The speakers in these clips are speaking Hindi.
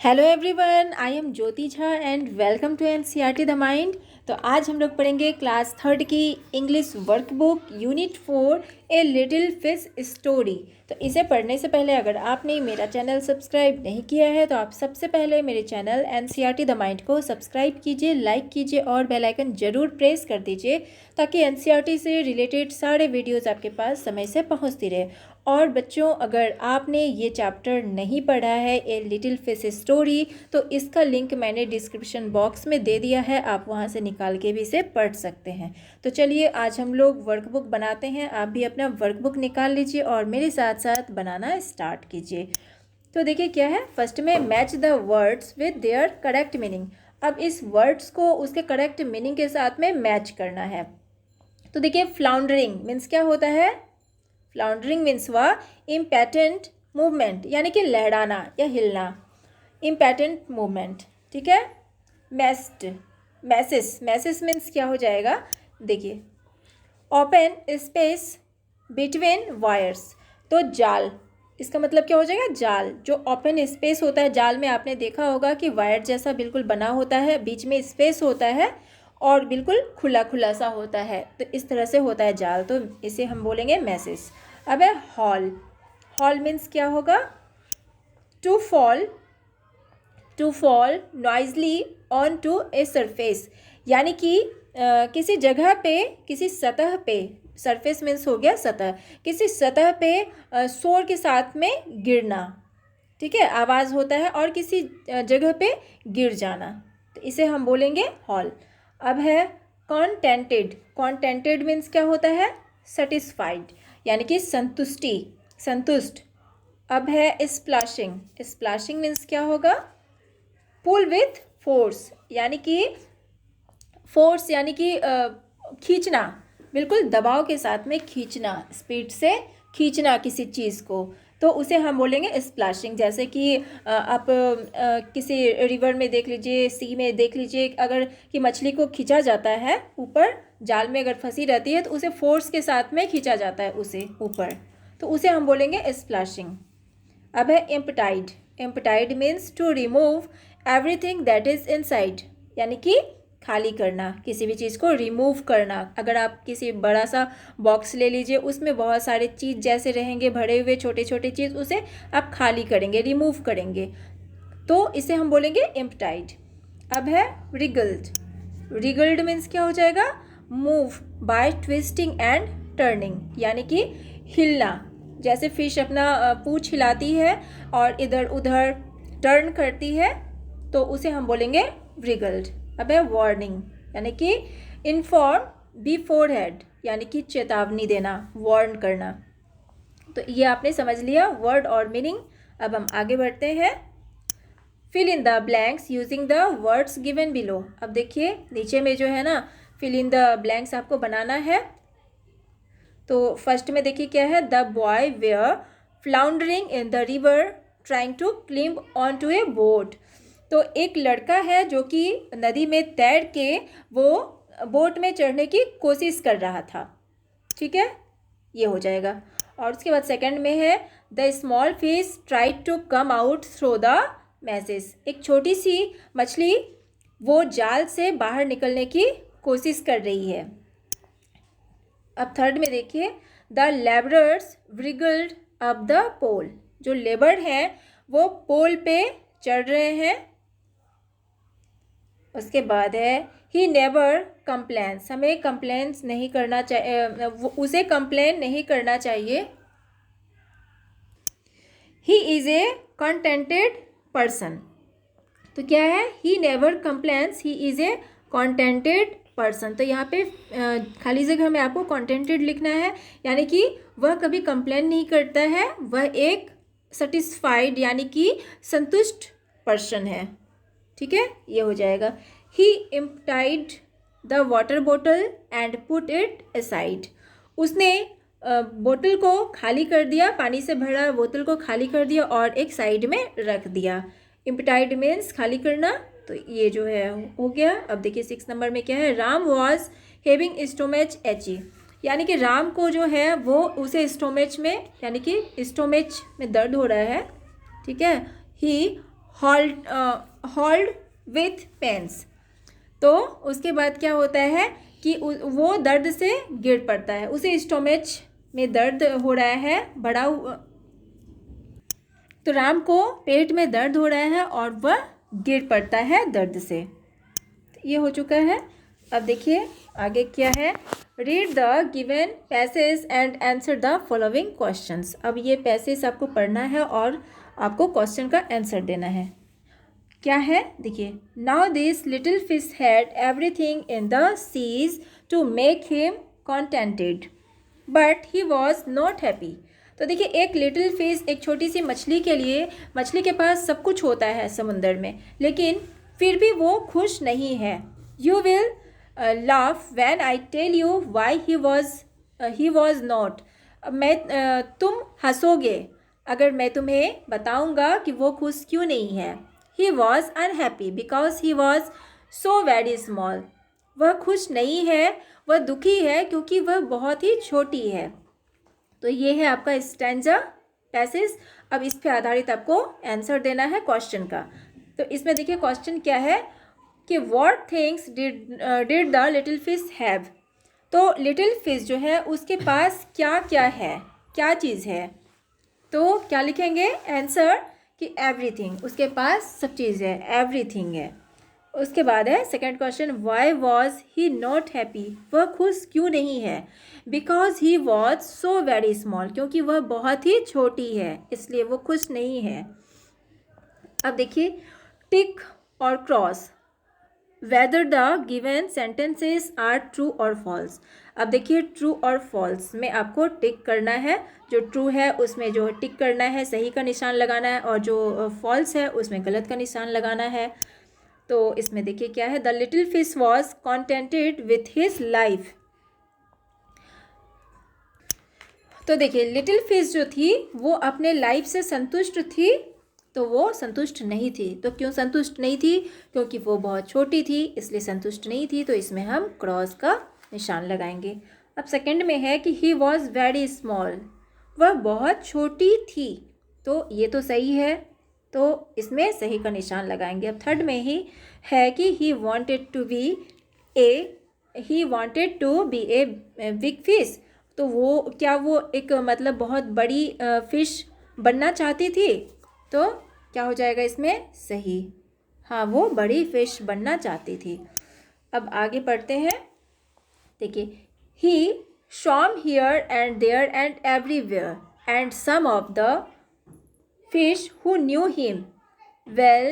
Hello everyone, I am Jyoti Jha and welcome to NCERT the mind. तो आज हम लोग पढ़ेंगे क्लास थर्ड की English workbook unit 4 a little fish story. तो इसे पढ़ने से पहले अगर आपने मेरा चैनल सब्सक्राइब नहीं किया है तो आप सबसे पहले मेरे चैनल एनसीईआरटी द माइंड को सब्सक्राइब कीजिए, लाइक कीजिए और बेल आइकन ज़रूर प्रेस कर दीजिए ताकि एनसीईआरटी से रिलेटेड सारे वीडियोज़ आपके पास समय से पहुँचती रहे। और बच्चों, अगर आपने ये चैप्टर नहीं पढ़ा है ए लिटिल फिश स्टोरी तो इसका लिंक मैंने डिस्क्रिप्शन बॉक्स में दे दिया है, आप वहाँ से निकाल के भी इसे पढ़ सकते हैं। तो चलिए आज हम लोग वर्कबुक बनाते हैं। आप भी अपना वर्कबुक निकाल लीजिए और मेरे साथ साथ बनाना स्टार्ट कीजिए। तो देखिए क्या है, फर्स्ट में match the words with their correct meaning. अब इस वर्ड्स को उसके करेक्ट मीनिंग के साथ में मैच करना है। तो देखिए, फ्लाउंडरिंग मीन्स क्या होता है? फ्लाउंडरिंग मीन्स हुआ इम्पैटेंट मूवमेंट, यानी कि लहराना या हिलना, इम्पैटेंट मूवमेंट। ठीक है। मैस्ड, मैसेस, मैसेस मीन्स क्या हो जाएगा? देखिए, ओपन स्पेस बिटवीन वायर्स। तो जाल, इसका मतलब क्या हो जाएगा? जाल। जो ओपन स्पेस होता है जाल में, आपने देखा होगा कि वायर जैसा बिल्कुल बना होता है, बीच में स्पेस होता है और बिल्कुल खुला खुला सा होता है, तो इस तरह से होता है जाल, तो इसे हम बोलेंगे मैसेज। अब है हॉल। हॉल मीन्स क्या होगा? To fall, to fall noisily on to a surface, यानी कि किसी जगह पे, किसी सतह पे, सरफेस मीन्स हो गया सतह, किसी सतह पे शोर के साथ में गिरना। ठीक है, आवाज़ होता है और किसी जगह पे गिर जाना, तो इसे हम बोलेंगे हॉल। अब है कॉन्टेंटेड। कॉन्टेंटेड मीन्स क्या होता है? सेटिस्फाइड, यानी कि संतुष्टि, संतुष्ट। अब है स्प्लैशिंग। स्प्लैशिंग मीन्स क्या होगा? पुल विथ फोर्स, यानी कि फोर्स यानी कि खींचना, बिल्कुल दबाव के साथ में खींचना, स्पीड से खींचना किसी चीज़ को, तो उसे हम बोलेंगे स्प्लैशिंग। जैसे कि आप किसी रिवर में देख लीजिए, सी में देख लीजिए, अगर कि मछली को खींचा जाता है ऊपर, जाल में अगर फंसी रहती है तो उसे फोर्स के साथ में खींचा जाता है उसे ऊपर, तो उसे हम बोलेंगे स्प्लैशिंग। अब है emptied. Emptied means to remove everything that is inside, यानी कि खाली करना, किसी भी चीज़ को रिमूव करना। अगर आप किसी बड़ा सा बॉक्स ले लीजिए, उसमें बहुत सारे चीज़ जैसे रहेंगे भरे हुए, छोटे छोटे चीज़, उसे आप खाली करेंगे, रिमूव करेंगे, तो इसे हम बोलेंगे एम्पटाइड। अब है रिगल्ड। रिगल्ड मीन्स क्या हो जाएगा? Move by twisting and turning, यानी कि हिलना। जैसे फिश अपना पूंछ हिलाती है और इधर उधर टर्न करती है, तो उसे हम बोलेंगे रिगल्ड। अब है वार्निंग, यानी कि इन्फॉर्म बिफोरहैंड, यानी कि चेतावनी देना, वार्न करना। तो ये आपने समझ लिया वर्ड और मीनिंग। अब हम आगे बढ़ते हैं। Fill in the blanks using the words given below. अब देखिए नीचे में जो है ना, फिल इन द ब्लैंक्स आपको बनाना है। तो फर्स्ट में देखिए क्या है? The boy were floundering in the river trying to climb on to a boat. तो एक लड़का है जो कि नदी में तैर के वो बोट में चढ़ने की कोशिश कर रहा था। ठीक है, ये हो जाएगा। और उसके बाद सेकंड में है the small fish tried to come out through the message. एक छोटी सी मछली वो जाल से बाहर निकलने की कोशिश कर रही है। अब थर्ड में देखिए, द लेबरर्स व्रिगल्ड अप द पोल। जो लेबर हैं वो पोल पे चढ़ रहे हैं। उसके बाद है ही नेवर कंप्लेन्स। हमें कंप्लेन्स नहीं करना चाहिए, उसे कंप्लेन नहीं करना चाहिए। He is a contented person. तो क्या है? He never complains, he is a contented person. तो यहाँ पे खाली जगह में आपको कंटेंटेड लिखना है, यानी कि वह कभी कंप्लेन नहीं करता है, वह एक सेटिस्फाइड यानी कि संतुष्ट पर्सन है। ठीक है, ये हो जाएगा। He emptied the water bottle and put it aside. उसने बोतल को खाली कर दिया, पानी से भरा बोतल को खाली कर दिया और एक साइड में रख दिया। एम्प्टाइड मीन्स खाली करना, तो ये जो है हो गया। अब देखिए 6 नंबर में क्या है? Ram was having stomach ache. यानी कि राम को जो है वो उसे स्टोमेच में, यानी कि स्टोमेच में दर्द हो रहा है। ठीक है, ही होल्ड विथ पेन्स। तो उसके बाद क्या होता है कि वो दर्द से गिर पड़ता है, उसे स्टोमच में दर्द हो रहा है, तो राम को पेट में दर्द हो रहा है और वह गिर पड़ता है दर्द से। ये हो चुका है। अब देखिए आगे क्या है। Read the given passage and answer the following questions. अब ये पैसेज आपको पढ़ना है और आपको क्वेश्चन का आंसर देना है। क्या है देखिए। Now this little fish had everything in the seas to make him contented but he was not happy. तो देखिए एक लिटिल फिश, एक छोटी सी मछली के लिए, मछली के पास सब कुछ होता है समुंदर में, लेकिन फिर भी वो खुश नहीं है। You will laugh when I tell you why he was not. तुम हंसोगे अगर मैं तुम्हें बताऊंगा कि वो खुश क्यों नहीं है। He was unhappy because he was so very small. वह खुश नहीं है, वह दुखी है क्योंकि वह बहुत ही छोटी है। तो ये है आपका स्टैंजा पैसेज। अब इस पे आधारित आपको आंसर देना है क्वेश्चन का। तो इसमें देखिए क्वेश्चन क्या है कि what things did the little fish have. तो लिटिल फिश जो है उसके पास क्या क्या है, क्या चीज़ है। तो क्या लिखेंगे आंसर कि एवरीथिंग, उसके पास सब चीज़ है, एवरीथिंग है। उसके बाद है second question, why was he not happy. वह खुश क्यों नहीं है। Because he was so very small, क्योंकि वह बहुत ही छोटी है इसलिए वो खुश नहीं है। अब देखिए टिक और cross whether the given sentences are true और फॉल्स। अब देखिए ट्रू और फॉल्स में आपको टिक करना है। जो ट्रू है उसमें जो टिक करना है, सही का निशान लगाना है, और जो फॉल्स है उसमें गलत का निशान लगाना है। तो इसमें देखिए क्या है। The little fish was contented with his life. तो देखिए लिटिल फिश जो थी वो अपने लाइफ से संतुष्ट थी, तो वो संतुष्ट नहीं थी। तो क्यों संतुष्ट नहीं थी, क्योंकि वो बहुत छोटी थी इसलिए संतुष्ट नहीं थी। तो इसमें हम क्रॉस का निशान लगाएंगे। अब सेकंड में है कि ही वॉज वेरी स्मॉल, वह बहुत छोटी थी, तो ये तो सही है, तो इसमें सही का निशान लगाएंगे। अब थर्ड में ही है कि he wanted to be a big fish. तो वो क्या वो एक मतलब बहुत बड़ी फिश बनना चाहती थी, तो क्या हो जाएगा इसमें सही। हाँ वो बड़ी फिश बनना चाहती थी। अब आगे पढ़ते हैं। देखिए ही swam here and there and everywhere and some of the fish who knew him well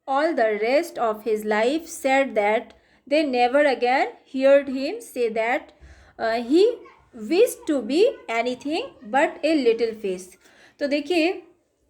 all the rest of his life said that they never again heard him say that he wished to be anything but a little fish। तो देखिए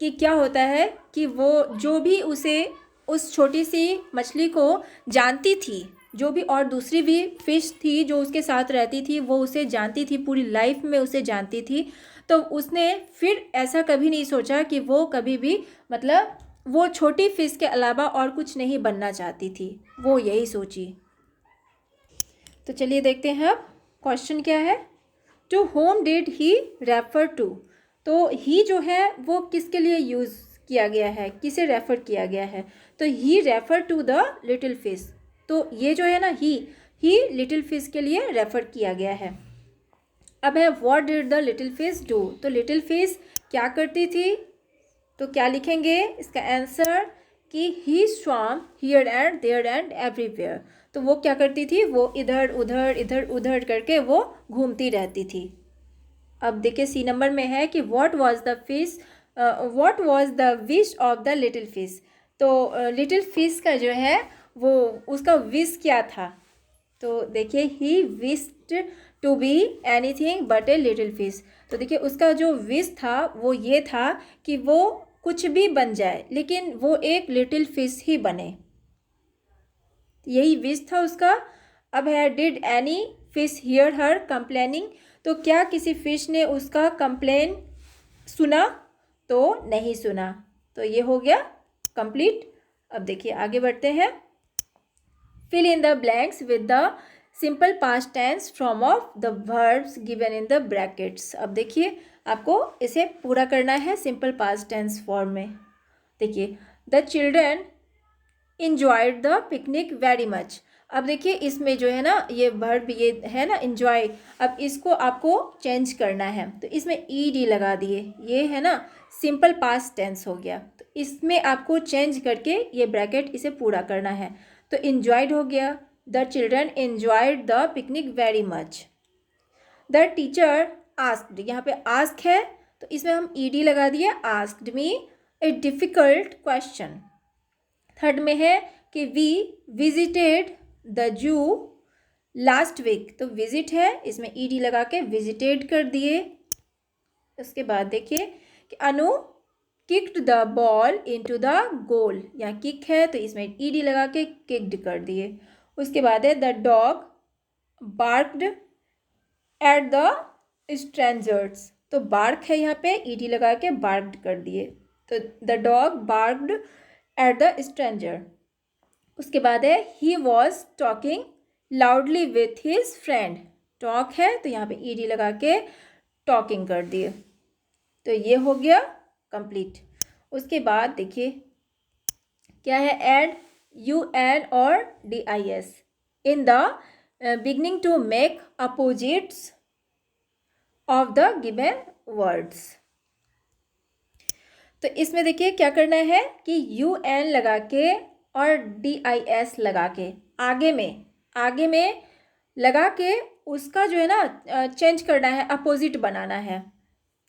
कि क्या होता है कि वो जो भी उसे उस छोटी सी मछली को जानती थी, जो भी और दूसरी भी फिश थी जो उसके साथ रहती थी, वो उसे जानती थी, पूरी लाइफ में उसे जानती थी, तो उसने फिर ऐसा कभी नहीं सोचा कि वो कभी भी मतलब वो छोटी फिश के अलावा और कुछ नहीं बनना चाहती थी, वो यही सोची। तो चलिए देखते हैं अब क्वेश्चन क्या है। To whom did he refer to. तो ही जो है वो किसके लिए यूज़ किया गया है, किसे रेफ़र किया गया है। तो he refer to the little fish. तो ये जो है ना ही लिटिल फिश के लिए रेफ़र किया गया है। अब है what did the little fish do. तो लिटिल फिश क्या करती थी, तो क्या लिखेंगे इसका आंसर कि he swam here and there and everywhere. तो वो क्या करती थी, वो इधर उधर करके वो घूमती रहती थी। अब देखिए सी नंबर में है कि what was the wish of the little fish. तो लिटिल फिश का जो है वो उसका विश क्या था। तो देखिए he wished to be anything but a little fish. तो देखिए उसका जो विश था वो ये था कि वो कुछ भी बन जाए लेकिन वो एक लिटिल फिश ही बने, यही विश था उसका। अब है did any fish here her complaining. तो क्या किसी फिश ने उसका कंप्लेन सुना, तो नहीं सुना। तो ये हो गया कंप्लीट। अब देखिए आगे बढ़ते हैं। Fill in the blanks with the simple past tense from of the verbs given in the brackets. अब देखिए आपको इसे पूरा करना है सिंपल पास्ट टेंस फॉर्म में। देखिए the children enjoyed the picnic very much। अब देखिए इसमें जो है ना ये वर्ब ये है ना enjoy, अब इसको आपको चेंज करना है तो इसमें ed लगा दिए, ये है ना सिंपल पास्ट टेंस हो गया, तो इसमें आपको चेंज करके ये ब्रैकेट इसे पूरा करना है। तो enjoyed हो गया, the children enjoyed the picnic very much. The teacher asked, यहाँ पे आस्क है तो इसमें हम ed लगा दिए, asked me a difficult question. Third में है कि we visited the zoo last week, तो विजिट है इसमें ed लगा के विजिटेड कर दिए। उसके बाद देखिए कि Anu kicked the ball into the goal, यहाँ किक है तो इसमें ed लगा के किक्ड कर दिए। उसके बाद है the dog barked at the strangers, तो बार्क है यहाँ पे ed लगा के बार्क्ड कर दिए, तो the dog barked at the stranger. उसके बाद है he was talking loudly with his friend, talk है तो यहाँ पे ed लगा के टॉकिंग कर दिए, तो ये हो गया कंप्लीट। उसके बाद देखिए क्या है, ऐड un और dis in the beginning to make opposites of the given words. तो इसमें देखिए क्या करना है कि un लगा के और dis लगा के आगे में लगा के उसका जो है ना चेंज करना है, अपोजिट बनाना है।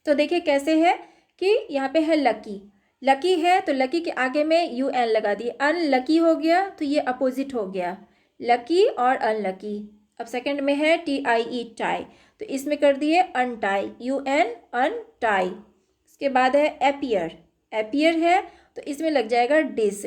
तो देखिए कैसे है कि यहाँ पे है लकी है तो लकी के आगे में un लगा दिए, अनलकी हो गया तो ये अपोजिट हो गया, लकी और अनलकी। अब सेकंड में है tie टाई, तो इसमें कर दिए अनटाई, un अनटाई। उसके बाद है अपीयर है तो इसमें लग जाएगा dis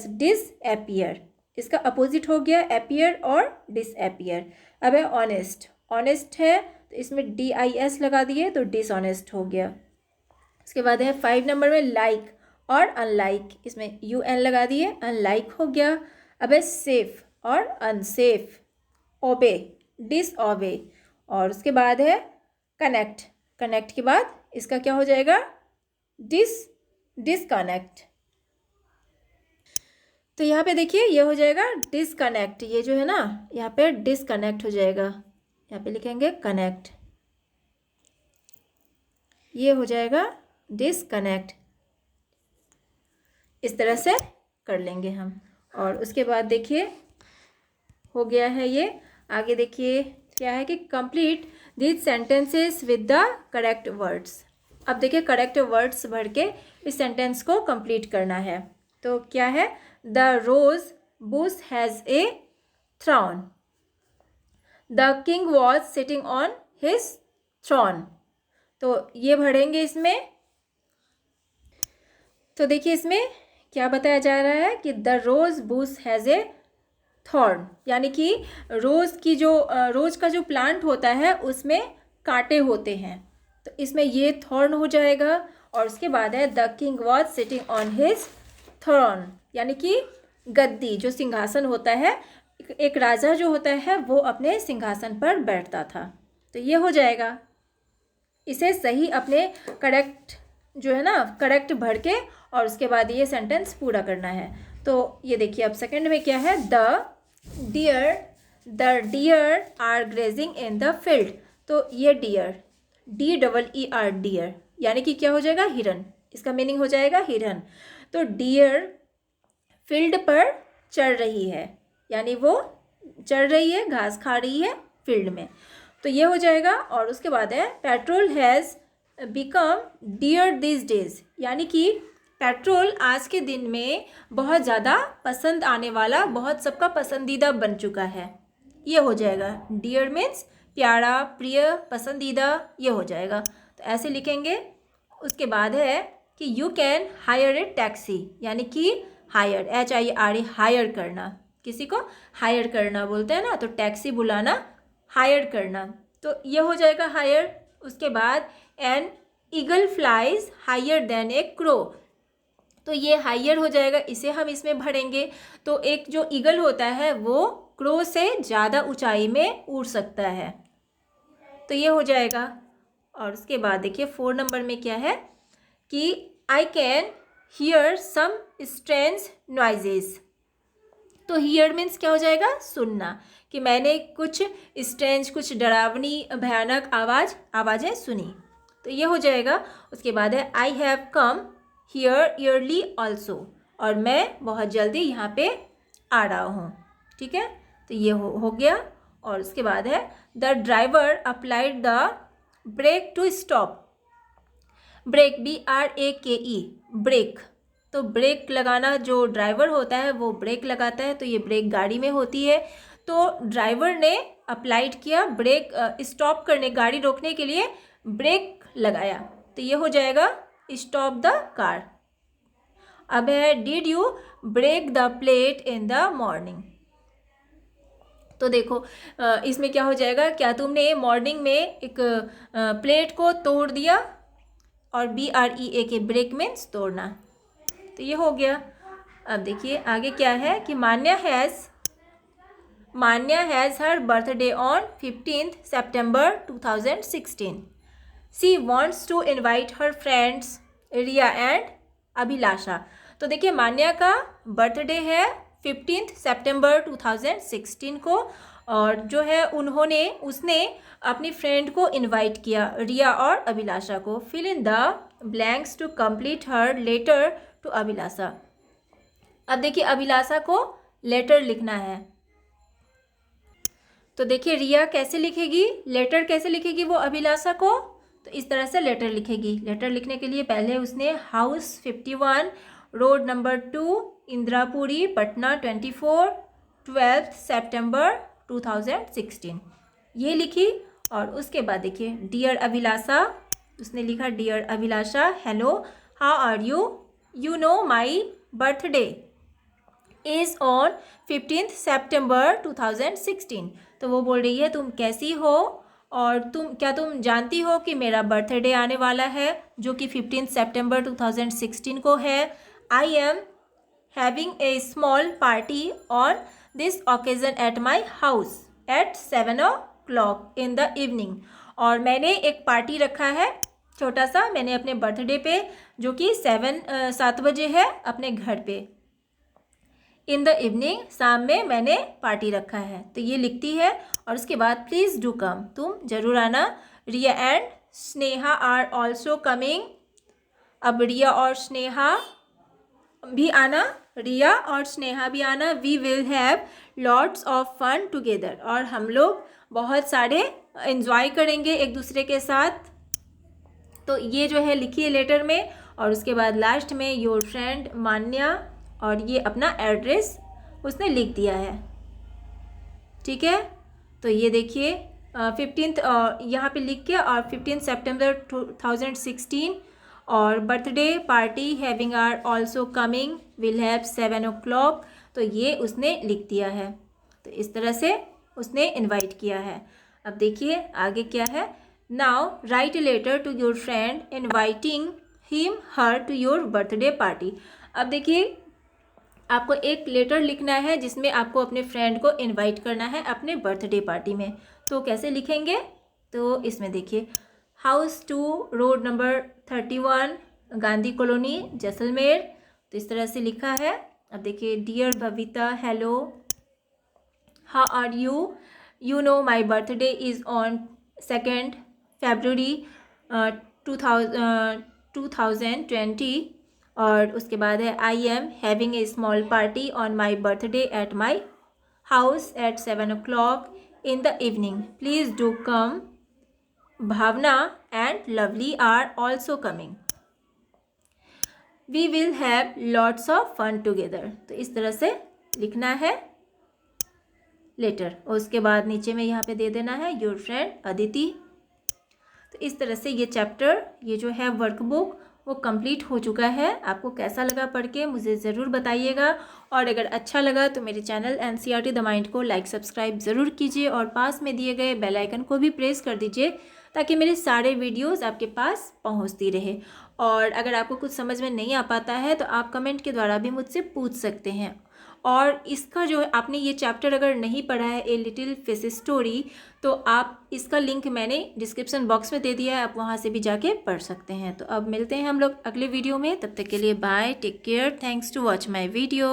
डिसअपियर, इसका अपोजिट हो गया अपीयर और डिसअपियर। अब है ऑनेस्ट है तो इसमें dis लगा दिए तो डिसऑनेस्ट हो गया। उसके बाद है 5 नंबर में लाइक और अनलाइक, इसमें un लगा दिए, अनलाइक हो गया। अब है सेफ और अनसेफ, ओबे डिसओबे। और उसके बाद है कनेक्ट के बाद इसका क्या हो जाएगा, डिसकनेक्ट। तो यहाँ पे देखिए ये हो जाएगा डिसकनेक्ट, ये जो है ना यहाँ पे डिसकनेक्ट हो जाएगा, यहाँ पे लिखेंगे कनेक्ट, ये हो जाएगा डिसकनेक्ट। इस तरह से कर लेंगे हम। और उसके बाद देखिए हो गया है ये, आगे देखिए क्या है कि complete this sentences with the correct words. अब देखिए करेक्ट वर्ड्स भर के इस सेंटेंस को कंप्लीट करना है। तो क्या है, the rose bush has a throne, the king was sitting on his throne, तो ये भरेंगे इसमें। तो देखिए इसमें क्या बताया जा रहा है कि the rose bush has a thorn, यानी कि रोज़ का जो प्लांट होता है उसमें कांटे होते हैं, तो इसमें ये थॉर्न हो जाएगा। और उसके बाद है the king was sitting on his throne, यानी कि गद्दी जो सिंहासन होता है, एक राजा जो होता है वो अपने सिंहासन पर बैठता था, तो ये हो जाएगा। इसे सही अपने करेक्ट जो है ना करेक्ट भर के और उसके बाद ये सेंटेंस पूरा करना है। तो ये देखिए अब सेकंड में क्या है, the deer are grazing in the field, तो ये डियर DEER डियर यानी कि क्या हो जाएगा, हिरन, इसका मीनिंग हो जाएगा हिरन। तो डियर फील्ड पर चढ़ रही है, यानी वो चढ़ रही है, घास खा रही है फील्ड में, तो ये हो जाएगा। और उसके बाद है petrol has become dear this days, यानी कि पेट्रोल आज के दिन में बहुत ज़्यादा पसंद आने वाला, बहुत सबका पसंदीदा बन चुका है, ये हो जाएगा। डियर मीन्स प्यारा, प्रिय, पसंदीदा, ये हो जाएगा, तो ऐसे लिखेंगे। उसके बाद है कि you can hire A taxi, यानी कि हायर HIRE हायर करना, किसी को हायर करना बोलते हैं ना, तो टैक्सी बुलाना, हायर करना, तो ये हो जाएगा हायर। उसके बाद an eagle flies higher than a crow, तो ये हायर हो जाएगा, इसे हम इसमें भरेंगे। तो एक जो ईगल होता है वो क्रो से ज़्यादा ऊंचाई में उड़ सकता है, तो ये हो जाएगा। और उसके बाद देखिए 4 नंबर में क्या है कि I can hear some strange noises. तो हियर मीन्स क्या हो जाएगा, सुनना, कि मैंने कुछ स्ट्रेंज, कुछ डरावनी भयानक आवाज़ें सुनी, तो ये हो जाएगा। उसके बाद है I have come here yearly also, और मैं बहुत जल्दी यहाँ पे आ रहा हूँ। ठीक है, तो ये हो गया। और उसके बाद है the driver applied the brake to stop. Brake BRAKE, brake, तो ब्रेक लगाना, जो ड्राइवर होता है वो ब्रेक लगाता है, तो ये ब्रेक गाड़ी में होती है। तो ड्राइवर ने अप्लाइड किया ब्रेक, स्टॉप करने, गाड़ी रोकने के लिए ब्रेक लगाया, तो ये हो जाएगा स्टॉप द कार। अब है did you break the plate in the morning. तो देखो इसमें क्या हो जाएगा, क्या तुमने मॉर्निंग में एक प्लेट को तोड़ दिया, और BREAK, ब्रेक मीन्स तोड़ना, तो ये हो गया। अब देखिए आगे क्या है कि Manya has her birthday on 15th September 2016. She wants to invite her friends Riya and Abhilasha. तो देखिए मान्या का बर्थडे है 15th September 2016 को, और जो है उसने अपनी फ्रेंड को इनवाइट किया, रिया और अभिलाषा को। Fill in the blanks to complete her letter to Abhilasha. अब देखिए अभिलाषा को लेटर लिखना है, तो देखिए रिया कैसे लिखेगी, लेटर कैसे लिखेगी वो अभिलाषा को, तो इस तरह से लेटर लिखेगी। लेटर लिखने के लिए पहले उसने house 51 road number 2 Indirapuri Patna 24 12th September 2016 ये लिखी। और उसके बाद देखिए डियर अभिलाषा, उसने लिखा dear Abhilasha hello how are you, you know my birthday is on 15th September 2016। तो वो बोल रही है तुम कैसी हो, और तुम जानती हो कि मेरा बर्थडे आने वाला है, जो कि 15th September 2016 को है। I am having a small party on this occasion at my house at 7 o'clock in the evening. और मैंने एक पार्टी रखा है छोटा सा, मैंने अपने बर्थडे पे, जो कि 7 बजे है, अपने घर पे। इन द इवनिंग, शाम में मैंने पार्टी रखा है, तो ये लिखती है। और उसके बाद प्लीज़ डू कम, तुम जरूर आना। Riya and Sneha are also coming. अब रिया और स्नेहा भी आना, रिया और स्नेहा भी आना। We will have lots of fun together, और हम लोग बहुत सारे एंजॉय करेंगे एक दूसरे के साथ। तो ये जो है लिखी है लेटर में। और उसके बाद लास्ट में योर फ्रेंड मान्या, और ये अपना एड्रेस उसने लिख दिया है। ठीक है, तो ये देखिए 15th यहाँ पे लिख के, और 15th September 2016, और birthday party having are also coming will have 7 o'clock, तो ये उसने लिख दिया है। तो इस तरह से उसने इनवाइट किया है। अब देखिए आगे क्या है, now write a letter to your friend inviting him her to your birthday party. अब देखिए आपको एक लेटर लिखना है जिसमें आपको अपने फ्रेंड को इनवाइट करना है अपने बर्थडे पार्टी में। तो कैसे लिखेंगे, तो इसमें देखिए house 2 road number 31 Gandhi colony Jaisalmer, तो इस तरह से लिखा है। अब देखिए dear Babita hello how are you, you know my birthday is on 2nd February 2020। और उसके बाद है I am having a small party on my birthday at my house at 7 o'clock in the evening, please do come. Bhavna and Lovely are also coming, we will have lots of fun together. तो इस तरह से लिखना है लेटर। और उसके बाद नीचे में यहाँ पे दे देना है योर फ्रेंड अदिति। तो इस तरह से ये चैप्टर, ये जो है वर्कबुक, वो कंप्लीट हो चुका है। आपको कैसा लगा पढ़ के मुझे ज़रूर बताइएगा, और अगर अच्छा लगा तो मेरे चैनल NCERT द माइंड को लाइक सब्सक्राइब ज़रूर कीजिए, और पास में दिए गए बेल आइकन को भी प्रेस कर दीजिए, ताकि मेरे सारे वीडियोस आपके पास पहुंचती रहे। और अगर आपको कुछ समझ में नहीं आ पाता है तो आप कमेंट के द्वारा भी मुझसे पूछ सकते हैं। और इसका जो आपने ये चैप्टर अगर नहीं पढ़ा है ए लिटिल फिश स्टोरी, तो आप इसका लिंक मैंने डिस्क्रिप्शन बॉक्स में दे दिया है, आप वहाँ से भी जाके पढ़ सकते हैं। तो अब मिलते हैं हम लोग अगले वीडियो में, तब तक के लिए bye, take care, thanks to watch my video.